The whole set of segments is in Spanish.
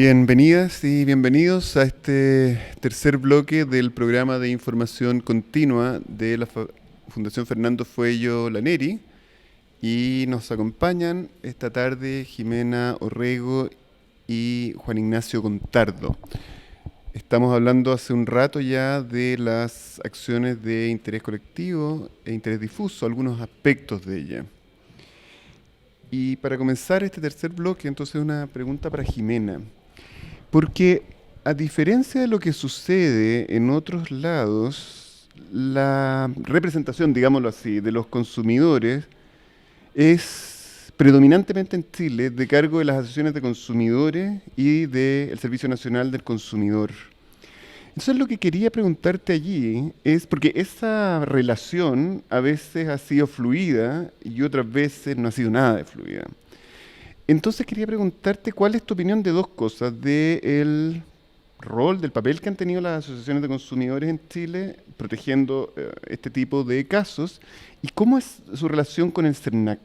Bienvenidas y bienvenidos a este tercer bloque del programa de información continua de la Fundación Fernando Fuello Laneri, y nos acompañan esta tarde Jimena Orrego y Juan Ignacio Contardo. Estamos hablando hace un rato ya de las acciones de interés colectivo e interés difuso, algunos aspectos de ella. Y para comenzar este tercer bloque, entonces una pregunta para Jimena. Porque a diferencia de lo que sucede en otros lados, la representación, digámoslo así, de los consumidores es predominantemente en Chile de cargo de las asociaciones de consumidores y del Servicio Nacional del Consumidor. Entonces lo que quería preguntarte allí es, porque esa relación a veces ha sido fluida y otras veces no ha sido nada de fluida. Entonces quería preguntarte cuál es tu opinión de dos cosas, del rol, del papel que han tenido las asociaciones de consumidores en Chile protegiendo este tipo de casos, y cómo es su relación con el CERNAC.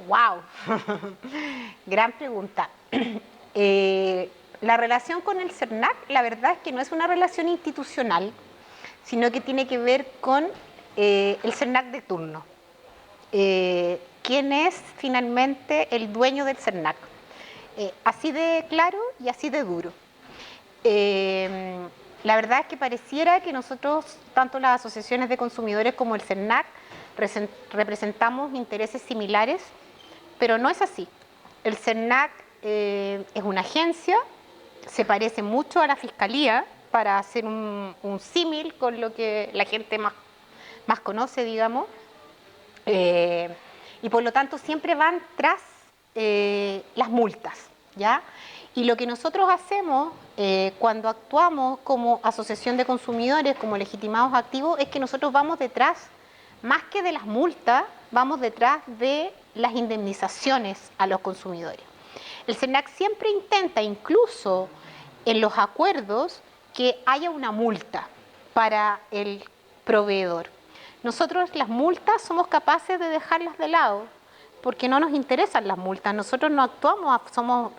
¡Wow! Gran pregunta. La relación con el CERNAC, la verdad es que no es una relación institucional, sino que tiene que ver con el CERNAC de turno. ¿Quién es finalmente el dueño del CERNAC? Así de claro y así de duro. La verdad es que pareciera que nosotros, tanto las asociaciones de consumidores como el CERNAC, representamos intereses similares, pero no es así. El CERNAC es una agencia, se parece mucho a la Fiscalía, para hacer un símil con lo que la gente más conoce, digamos, y por lo tanto siempre van tras las multas, ¿ya? Y lo que nosotros hacemos cuando actuamos como asociación de consumidores, como legitimados activos, es que nosotros vamos detrás, más que de las multas, vamos detrás de las indemnizaciones a los consumidores. El CERNAC siempre intenta, incluso en los acuerdos, que haya una multa para el proveedor. Nosotros las multas somos capaces de dejarlas de lado, porque no nos interesan las multas. Nosotros no actuamos, somos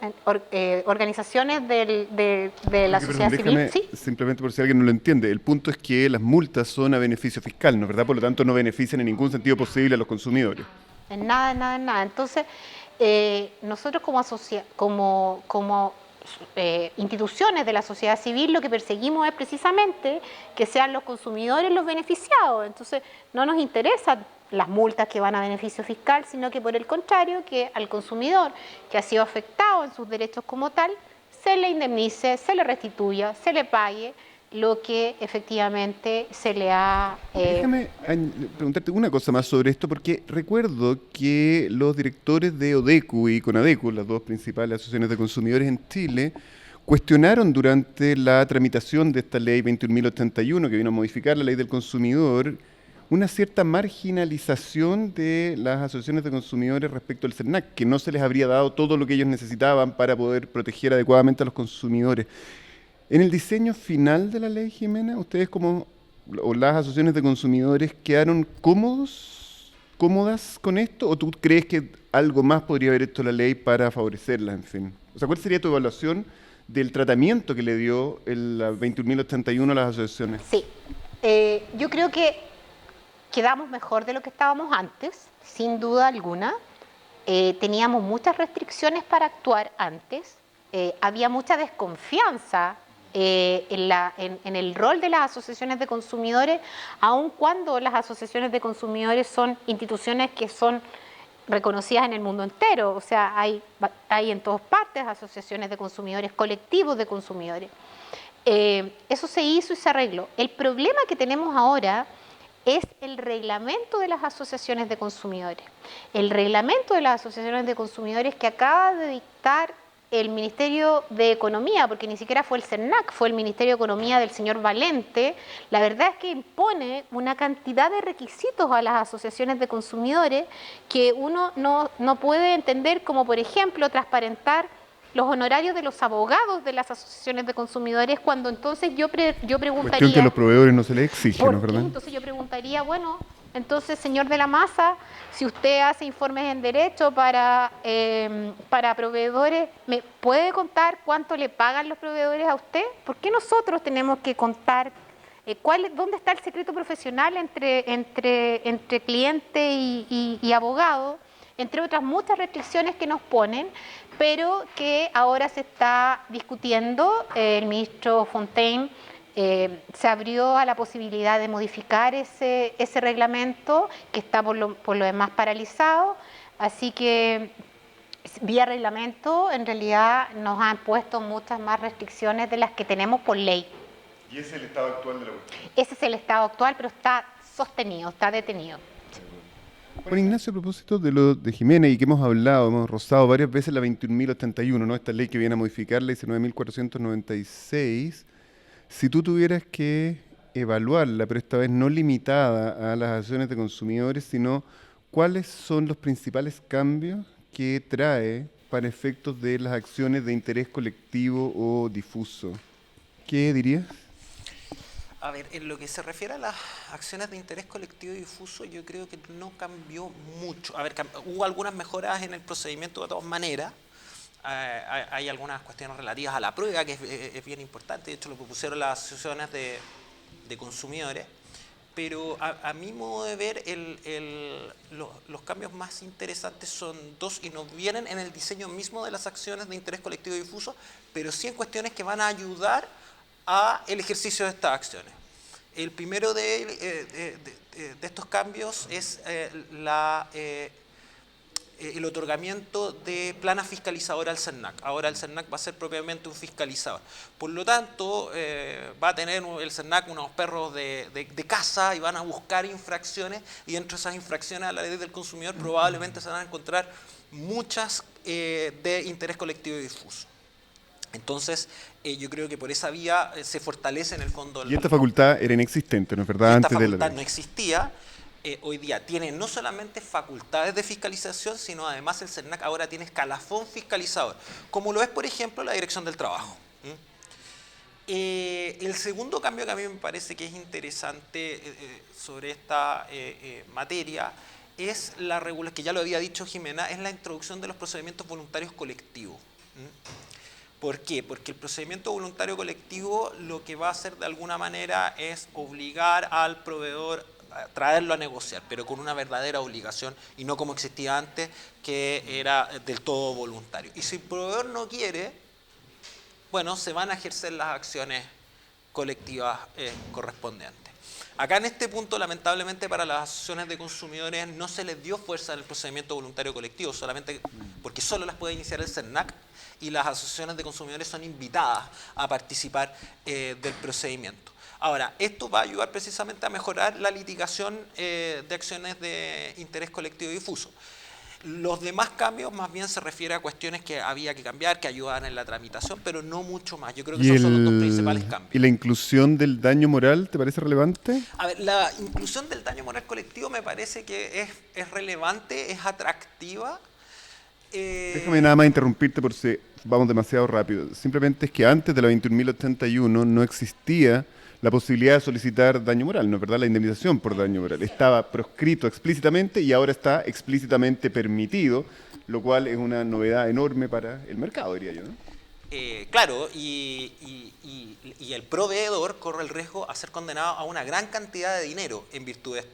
organizaciones de la sociedad civil. ¿Sí? Simplemente por si alguien no lo entiende, el punto es que las multas son a beneficio fiscal, ¿no es verdad? Por lo tanto, no benefician en ningún sentido posible a los consumidores. En nada. Entonces, nosotros como instituciones de la sociedad civil, lo que perseguimos es precisamente que sean los consumidores los beneficiados. Entonces no nos interesan las multas que van a beneficio fiscal, sino que por el contrario, que al consumidor que ha sido afectado en sus derechos como tal, se le indemnice, se le restituya, se le pague lo que efectivamente se le ha... Déjame preguntarte una cosa más sobre esto, porque recuerdo que los directores de ODECU y CONADECU, las dos principales asociaciones de consumidores en Chile, cuestionaron durante la tramitación de esta ley 21.081, que vino a modificar la ley del consumidor, una cierta marginalización de las asociaciones de consumidores respecto al CERNAC, que no se les habría dado todo lo que ellos necesitaban para poder proteger adecuadamente a los consumidores. En el diseño final de la ley, Jimena, ¿ustedes o las asociaciones de consumidores quedaron cómodas con esto? ¿O tú crees que algo más podría haber hecho la ley para favorecerlas, en fin? O sea, ¿cuál sería tu evaluación del tratamiento que le dio el 21.081 a las asociaciones? Sí, yo creo que quedamos mejor de lo que estábamos antes, sin duda alguna. Teníamos muchas restricciones para actuar antes. Había mucha desconfianza en el rol de las asociaciones de consumidores, aun cuando las asociaciones de consumidores son instituciones que son reconocidas en el mundo entero. O sea, hay en todas partes asociaciones de consumidores, colectivos de consumidores. Eso se hizo y se arregló. El problema que tenemos ahora es el reglamento de las asociaciones de consumidores. El reglamento de las asociaciones de consumidores que acaba de dictar el Ministerio de Economía, porque ni siquiera fue el CERNAC, fue el Ministerio de Economía del señor Valente. La verdad es que impone una cantidad de requisitos a las asociaciones de consumidores que uno no puede entender, como por ejemplo transparentar los honorarios de los abogados de las asociaciones de consumidores, cuando entonces yo preguntaría... Cuestión que a los proveedores no se les exige, ¿no es verdad? Entonces yo preguntaría, bueno, Entonces, señor de la Maza, si usted hace informes en derecho para proveedores, ¿me puede contar cuánto le pagan los proveedores a usted? ¿Por qué nosotros tenemos que contar dónde está el secreto profesional entre cliente y abogado? Entre otras muchas restricciones que nos ponen, pero que ahora se está discutiendo. El ministro Fontaine se abrió a la posibilidad de modificar ese reglamento que está por lo demás paralizado, así que vía reglamento en realidad nos han puesto muchas más restricciones de las que tenemos por ley. ¿Y ese es el estado actual de la cuestión? Ese es el estado actual, pero está sostenido, está detenido. Juan Ignacio, a propósito de lo de Jiménez y que hemos hablado, hemos rozado varias veces la 21.081, ¿no? Esta ley que viene a modificar la 19.496. Si tú tuvieras que evaluarla, pero esta vez no limitada a las acciones de consumidores, sino cuáles son los principales cambios que trae para efectos de las acciones de interés colectivo o difuso, ¿qué dirías? A ver, en lo que se refiere a las acciones de interés colectivo y difuso, yo creo que no cambió mucho. A ver, hubo algunas mejoras en el procedimiento de todas maneras. Hay algunas cuestiones relativas a la prueba, que es bien importante. De hecho, lo propusieron las asociaciones de consumidores. Pero a mi modo de ver, los cambios más interesantes son dos y no vienen en el diseño mismo de las acciones de interés colectivo y difuso, pero sí en cuestiones que van a ayudar a el ejercicio de estas acciones. El primero de estos cambios es el otorgamiento de plana fiscalizadora al CERNAC. Ahora el CERNAC va a ser propiamente un fiscalizador. Por lo tanto, va a tener el CERNAC unos perros de caza y van a buscar infracciones, y entre esas infracciones a la ley del consumidor probablemente se van a encontrar muchas de interés colectivo y difuso. Entonces, yo creo que por esa vía se fortalece en el fondo. Y esta facultad era inexistente, ¿no es verdad? Esta Antes de la facultad ley. no existía. Hoy día tiene no solamente facultades de fiscalización, sino además el CERNAC ahora tiene escalafón fiscalizador, como lo es, por ejemplo, la Dirección del Trabajo. El segundo cambio que a mí me parece que es interesante sobre esta materia es la regulación, que ya lo había dicho Jimena, es la introducción de los procedimientos voluntarios colectivos. ¿Por qué? Porque el procedimiento voluntario colectivo lo que va a hacer de alguna manera es obligar al proveedor a traerlo a negociar, pero con una verdadera obligación y no como existía antes, que era del todo voluntario. Y si el proveedor no quiere, bueno, se van a ejercer las acciones colectivas correspondientes. Acá en este punto, lamentablemente, para las asociaciones de consumidores no se les dio fuerza en el procedimiento voluntario colectivo, solamente porque solo las puede iniciar el CERNAC, y las asociaciones de consumidores son invitadas a participar del procedimiento. Ahora, esto va a ayudar precisamente a mejorar la litigación de acciones de interés colectivo difuso. Los demás cambios más bien se refieren a cuestiones que había que cambiar, que ayudaban en la tramitación, pero no mucho más. Yo creo que esos son los dos principales cambios. ¿Y la inclusión del daño moral te parece relevante? A ver, la inclusión del daño moral colectivo me parece que es relevante, es atractiva. Déjame nada más interrumpirte por si vamos demasiado rápido. Simplemente es que antes de la 21.081 no existía la posibilidad de solicitar daño moral, ¿no es verdad? La indemnización por daño moral. Estaba proscrito explícitamente y ahora está explícitamente permitido, lo cual es una novedad enorme para el mercado, diría yo, ¿no? Claro, y el proveedor corre el riesgo a ser condenado a una gran cantidad de dinero en virtud de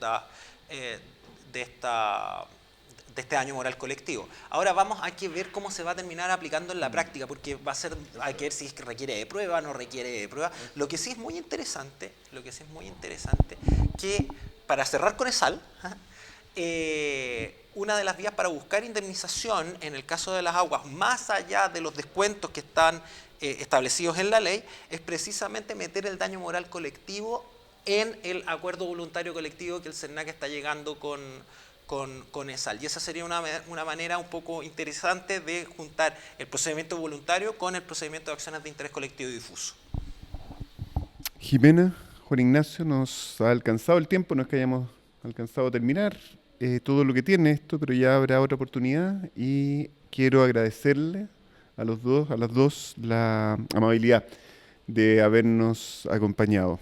este daño moral colectivo. Ahora hay que ver cómo se va a terminar aplicando en la práctica, porque hay que ver si es que requiere de prueba, no requiere de prueba. Lo que sí es muy interesante, que para cerrar con ESAL, una de las vías para buscar indemnización en el caso de las aguas, más allá de los descuentos que están establecidos en la ley, es precisamente meter el daño moral colectivo en el acuerdo voluntario colectivo que el CERNAC está llegando con ESAL. Y esa sería una manera un poco interesante de juntar el procedimiento voluntario con el procedimiento de acciones de interés colectivo y difuso. Jimena, Juan Ignacio, nos ha alcanzado el tiempo, no es que hayamos alcanzado a terminar todo lo que tiene esto, pero ya habrá otra oportunidad y quiero agradecerle a las dos, la amabilidad de habernos acompañado.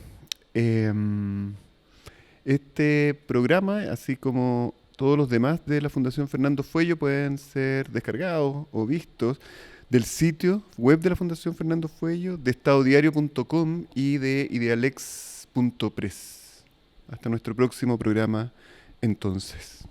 Este programa, así como todos los demás de la Fundación Fernando Fuello, pueden ser descargados o vistos del sitio web de la Fundación Fernando Fuello, de estadodiario.com y de idealex.press. Hasta nuestro próximo programa, entonces.